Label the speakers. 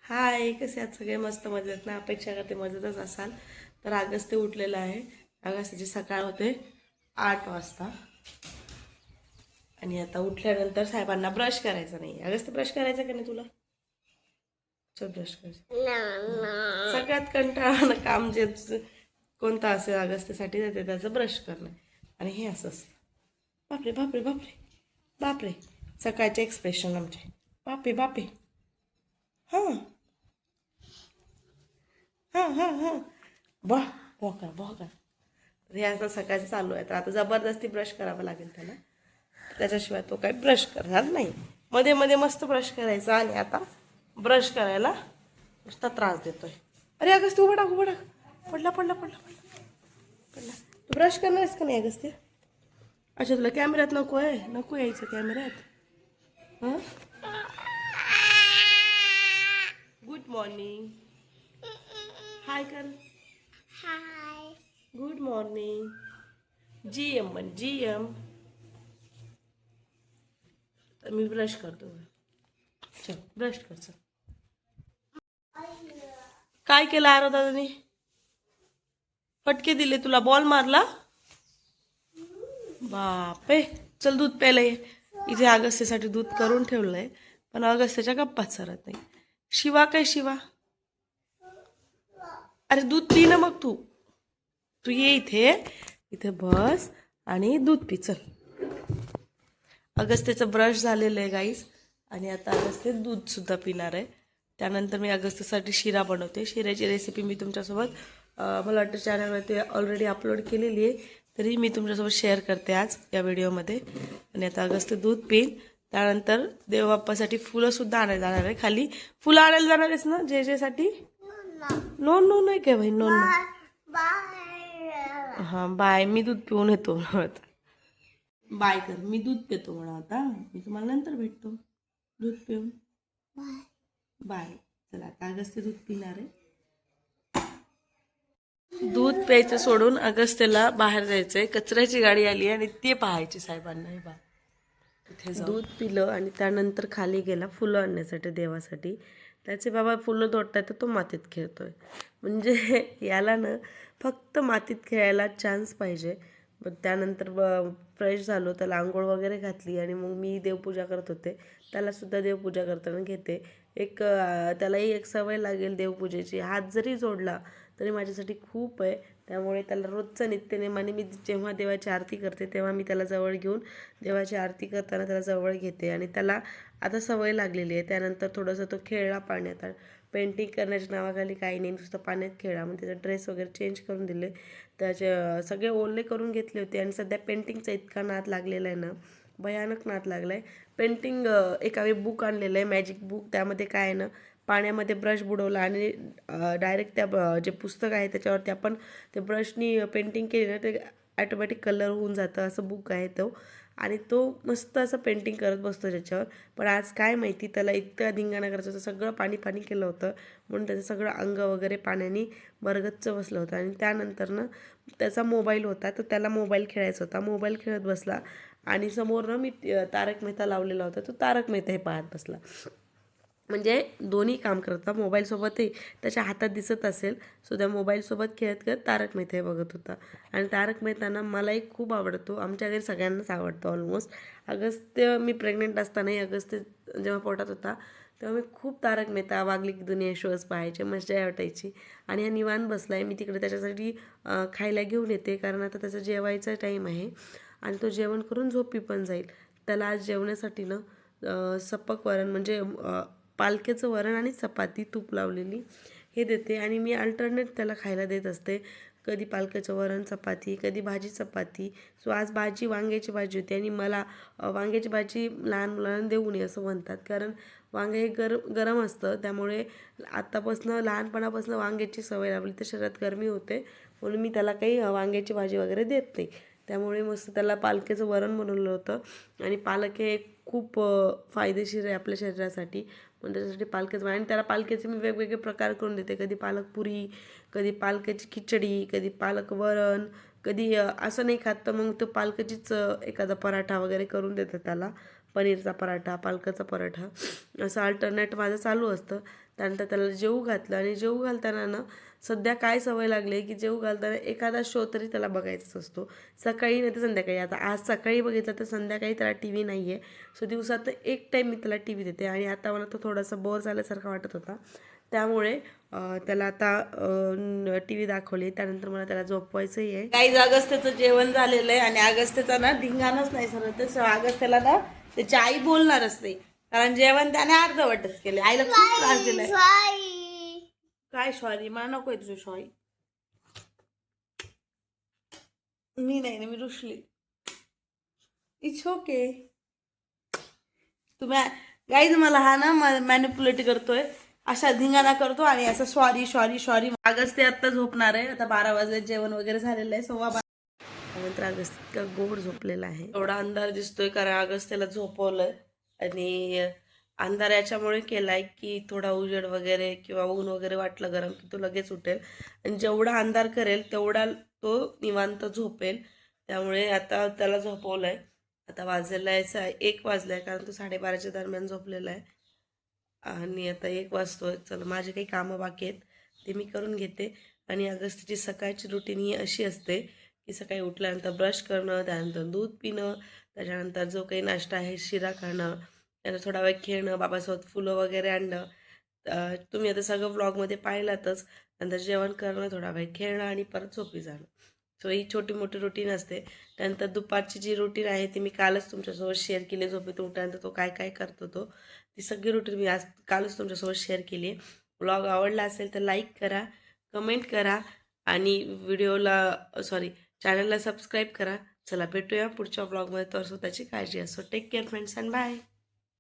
Speaker 1: हाय, कसे आहात सगळे? मस्त मजेत ना? अपेक्षा करते मजेतच असाल. तर अगस्त्य उठलेला आहे. अगस्त्याची सकाळ होते 8 वाजता. आणि आता उठल्यानंतर साहेबांना ब्रश करायचा नाही. अगस्त्य ब्रश करायचा का नाही तुला? चल ब्रश करायचं. सगळ्यात कंटाळानं काम जे कोणतं असेल अगस्त्यसाठी तर ते त्याचं ब्रश करणं. आणि हे असं असतं. बापरे बापरे बापरे बापरे. सकाळचे एक्सप्रेशन आमचे. बापे बापे. हां हां हां हां. वाह, भोका भोका. हे असं सकाळचं चालू आहे. तर आता जबरदस्ती ब्रश करावं लागेल त्याला. त्याच्याशिवाय तो काही ब्रश करणार नाही. मध्ये मध्ये मस्त ब्रश करायचा आणि आता ब्रश करायला नुसता त्रास देतोय. अरे अगस्त्य उभं टाक उभं टाक. पडला पडला पडला पडला पडला. तू ब्रश करणार आहेस का नाही अगस्त्य? अच्छा, तुला कॅमेऱ्यात नको आहे? नको यायचं कॅमेऱ्यात. हां, गुड मॉर्निंग. हाय कर. Good morning. GM म्हण GM. तर मी ब्रश करतो. चल ब्रश कर चल. काय केलं आराधाने? फटके दिले तुला? बॉल मारला? बापे. चल दूध प्यायला ये. इथे अगस्त्यासाठी दूध करून ठेवलंय, पण अगस्त्याच्या गप्पाच सरत नाही. शिवा काय शिवा? अरे दूध पी ना मग तू. तू ये इथे, इथे बस आणि दूध पी चल. अगस्त्याचं ब्रश झालेलं आहे गाईस. आणि आता अगस्त्य दूध सुद्धा पिणार आहे. त्यानंतर मी अगस्त्यासाठी शिरा बनवते. शिऱ्याची रेसिपी मी तुमच्यासोबत मला वाटतं चॅनलवरती ऑलरेडी अपलोड केलेली आहे, तरी मी तुमच्यासोबत शेअर करते आज या व्हिडिओमध्ये. आणि आता अगस्त्य दूध पिन. त्यानंतर देवबाप्पासाठी फुलंसुद्धा आणायला जाणार आहे खाली. फुलं आणायला जाणार आहेस ना जेसाठी? नो नो नाही काय भाई, नो नो. हां बाय. मी दूध पिऊन येतो. बाय कर. मी दूध पितो म्हणा आता. मी तुम्हाला नंतर भेटतो दूध पिऊन. बाय. चला आता अगस्त्य दूध पिणार आहे. दूध प्यायचं सोडून अगस्त्याला बाहेर जायचंय. कचऱ्याची गाडी आली आहे आणि ते पाहायची साहेबांना. हे बा तिथे दूध पिलं आणि त्यानंतर खाली गेला फुलं आणण्यासाठी देवासाठी. त्याचे बाबा फुलं तोडताय तर तो मातीत खेळतोय. म्हणजे याला ना फक्त मातीत खेळायला चान्स पाहिजे. मग त्यानंतर फ्रेश झालो, त्याला आंघोळ वगैरे घातली आणि मग मी देवपूजा करत होते. त्यालासुद्धा देवपूजा करताना घेते. त्यालाही एक सवय लागेल देवपूजेची. हात जरी जोडला तरी माझ्यासाठी खूप आहे. त्यामुळे त्याला रोजचं नित्यनेमाने मी जेव्हा देवाची आरती करते तेव्हा मी त्याला जवळ घेऊन देवाची आरती करताना त्याला जवळ घेते. आणि त्याला आता सवय लागलेली आहे. त्यानंतर थोडंसं तो खेळला पाण्यात. पेंटिंग करण्याच्या नावाखाली काही नाही, नुसतं पाण्यात खेळा. मग त्याचा ड्रेस वगैरे चेंज करून दिले. त्याचे सगळे ओले करून घेतले होते. आणि सध्या पेंटिंगचा इतका नाद लागलेला आहे ना, भयानक नाद लागला आहे. पेंटिंग एका बुक आणलेलं आहे, मॅजिक बुक. त्यामध्ये काय आहे ना, पाण्यामध्ये ब्रश बुडवला आणि डायरेक्ट त्या जे पुस्तक आहे त्याच्यावरती आपण ते ब्रशनी पेंटिंग केली ना, ते ॲटोमॅटिक कलर होऊन जातं. असं बुक आहे तो. आणि तो मस्त असं पेंटिंग करत बसतो त्याच्यावर. पण आज काय माहिती त्याला इतका धिंगाणा करायचं होतं, सगळं पाणी पाणी केलं होतं म्हणून त्याचं सगळं अंग वगैरे पाण्याने बरगच्च बसलं होतं. आणि त्यानंतर ना त्याचा मोबाईल होता, तर त्याला मोबाईल खेळायचा होता. मोबाईल खेळत बसला आणि समोर ना मी तारक मेहता लावलेला होता, तो तारक मेहता हे पाहत बसला. म्हणजे दोन्ही काम करता. मोबाईलसोबतही त्याच्या हातात दिसत असेल, सो त्या मोबाईलसोबत खेळत खेळत तारक मेहता हे बघत होता. आणि तारक मेहता ना मलाही खूप आवडतो. आमच्या घरी सगळ्यांनाच आवडतो ऑलमोस्ट. अगस्त्य मी प्रेग्नेंट असतानाही, अगस्त्य जेव्हा पोटात होता तेव्हा मी खूप तारक मेहता, वागली की दुनिया शोज पाहायचे. मजा वाटायची. आणि हा निवांत बसला आहे. मी तिकडे त्याच्यासाठी खायला घेऊन येते, कारण आता त्याचा जेवायचा टाईम आहे आणि तो जेवण करून झोपी पण जाईल. त्याला आज जेवण्यासाठी ना सपक वरण म्हणजे पालक्याचं वरण आणि चपाती तूप लावलेली हे देते. आणि मी अल्टरनेट त्याला खायला देत असते. कधी पालक्याचं वरण चपाती, कधी भाजी चपाती. सो आज भाजी वांग्याची भाजी होती. आणि मला वांग्याची भाजी लहान मुलांना देऊ नये असं म्हणतात, कारण वांगे हे गरम असतं. त्यामुळे आत्तापासून लहानपणापासून वांग्याची सवय लावली तर शरीरात गरमी होते, म्हणून मी त्याला काही वांग्याची भाजी वगैरे देत नाही. त्यामुळे मस्त त्याला पालक्याचं वरण बनवलं होतं. आणि पालक हे खूप फायदेशीर आहे आपल्या शरीरासाठी, पण त्याच्यासाठी पालकाचं. आणि त्याला पालकाचे मी वेगवेगळे प्रकार करून देते. कधी पालक पुरी, कधी पालकाची खिचडी, कधी पालक वरण, कधी असं नाही खात तर मग तो पालकाचीच एखादा पराठा वगैरे करून देते त्याला. पनीरचा पराठा, पालकाचा पराठा असं अल्टरनेट माझं चालू असतं. त्यानंतर त्याला जेवू घातलं आणि जेवू घालताना ना सध्या काय सवय लागली आहे की जेवू घालताना एखादा शो तरी त्याला बघायचाच असतो, सकाळी नाही तर संध्याकाळी. आता आज सकाळी बघितलं तर संध्याकाळी त्याला टी व्ही नाही आहे, सो दिवसात एक टाईम मी त्याला टी व्ही देते. आणि आता मला तो थोडासा बोर झाल्यासारखा वाटत होता, त्यामुळे त्याला आता टी व्ही दाखवली. त्यानंतर मला त्याला झोपवायचंही आहे. काही अगस्त्याचं जेवण झालेलं आहे आणि अगस्त्याचा ना धिंगाणच नाही सर, तर अगस्त्याला ना त्याची आई बोलणारच नाही, कारण जेवण त्याने अर्धवटच केले. आईला खूप त्रास दिलाय. काय सॉरी, मला नकोय तुझं सॉरी. मी नाही ना, मी रुसली. It's okay. तुम्ही गाईज मला हा ना मॅनिप्युलेट करतोय, अशा धिंगाणा करतो आणि असं सॉरी सॉरी सॉरी. अगस्त्य आत्ता झोपणार आहे, आता 12 वाजले, जेवण वगैरे झालेलं आहे, 12:15. त्यानंतर अगस्त्य गोड झोपलेला आहे. थोडा अंधार दिसतोय कारण अगस्त्याला झोपवलंय आणि अंधार याच्यामुळे केलाय की थोडा उजेड वगैरे किंवा ऊन वगैरे वाटलं गरम की तो लगेच उठेल, आणि जेवढा अंधार करेल तेवढा तो निवांत झोपेल. त्यामुळे आता त्याला झोपवलंय. आता वाजलेला आहे 1 वाजलाय, कारण तो 12:30च्या दरम्यान झोपलेला आहे आणि आता 1 वाजतोय. चला, माझे काही कामं बाकी आहेत ते मी करून घेते. आणि अगस्त्याची सकाळची रुटीन ही अशी असते की सकाळी उठल्यानंतर ब्रश करणं, त्यानंतर दूध पिणं, त्याच्यानंतर जो काही नाश्ता आहे शिरा खाणं, त्यानंतर थोडा वेळ खेळणं, बाबासोबत फुलं वगैरे आणणं. तुम्ही आता सगळं व्लॉगमध्ये पाहिलातच. नंतर जेवण करणं, थोडा वेळ खेळणं आणि परत झोपी जाणं. सो ही छोटी मोठी रुटीन असते. त्यानंतर दुपारची जी रुटीन आहे ती मी कालच तुमच्यासोबत शेअर केली. झोपेतून उठल्यानंतर तो काय काय करतो ती सगळी रुटीन मी कालच तुमच्यासोबत शेअर केली आहे. व्लॉग आवडला असेल तर लाईक करा, कमेंट करा आणि चॅनलला सबस्क्राईब करा. चला, भेटूया पुढच्या व्लॉगमध्ये. तर स्वतःची काळजी असो. Take care friends and bye.